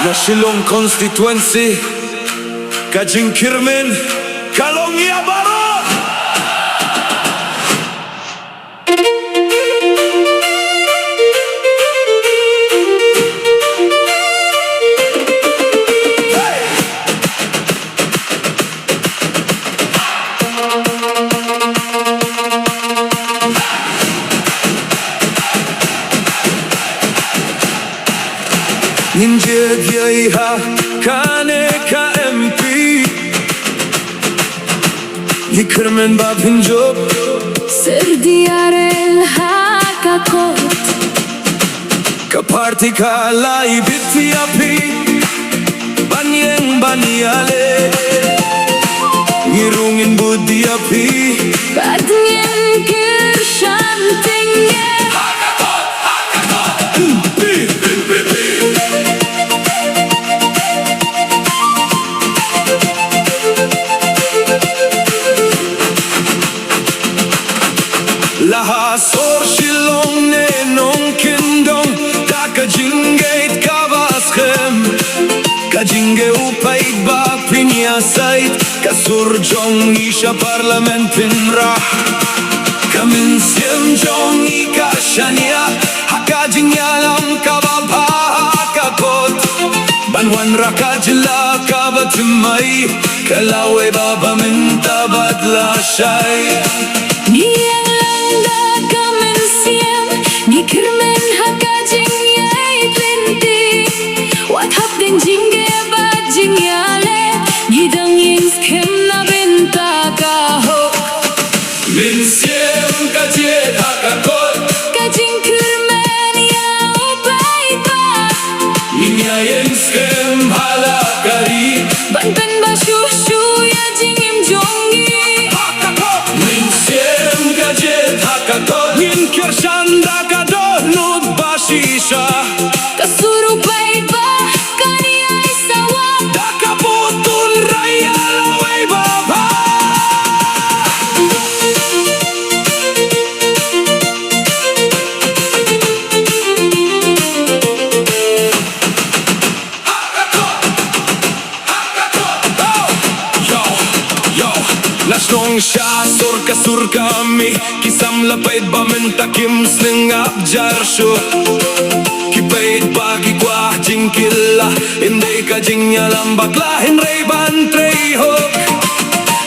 na Shillong constituency kajingkirmen kalong iabaro. Jingrwai Ha KTech MP Yıkırmen babin job Sir DRL Ha Kot Ka parti ka lai biti api Banyeng banyale Ngirungin budi api Badnyen kirshantingye Laha sor Shillong ne nong kindong Da ka Jingrwai kabaskhem Ka Jingrwai paidbah pinya sait Ka surjong isha parlament pinrah Ka minsiem jong ika shania Haka jingyalam kababha kot Banwan raka jila kabatimai Kalawe baba minta badla shay Yıkırmen haka Jingrwai plenty Wat hap den Jingrwai jingyale Gidang yings kem na benta kahok Min siem ka jet haka kot Ka jingkirmen ya paidbah Inya yings kem hala kari Ban ben ba shu shu ya jingim jongi Haka kot Min siem ka jet haka kot Min kershanda ka dohnut ba shisha Kasuru paidbah kaniya isawa Da ka putun raya laway baba Nasnong siya surka mi Kisam lapait ba mentakim sning abjar shu Kipait ba kikwa jingkilla Hindi ka jingyalam bakla hinray bantrey hok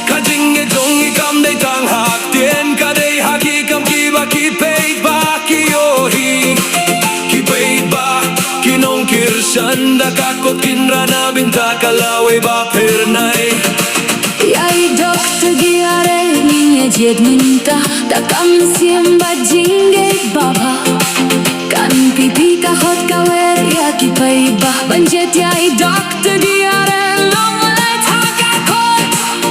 Ka jinge jong ikam day tang hak Tien ka day hakikam kiba kipait ba kiyohi Kipait ba kinong kirshanda kakot kinrana binta kalawe ba pernay Yai Dr. DRL niya jed minta Da kam siem ba Jingrwai baba Kan pipi ka hot ka wer ya ki paidbah Banjet yai Dr. DRL Nonglait haka kot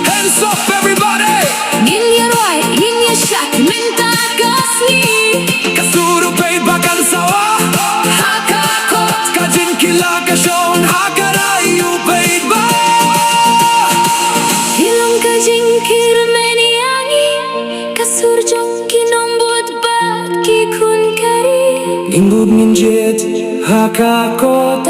Hands up everybody Jingrwai niya shak minta kasni Kasuro paidbah kan sawa Haka kot Ka jinkila ka shon haka rayu paidbah Hilong ka jingkirmen yangi Kasur jong kinong buat bat ki kun kari Ingbud min jet haka kot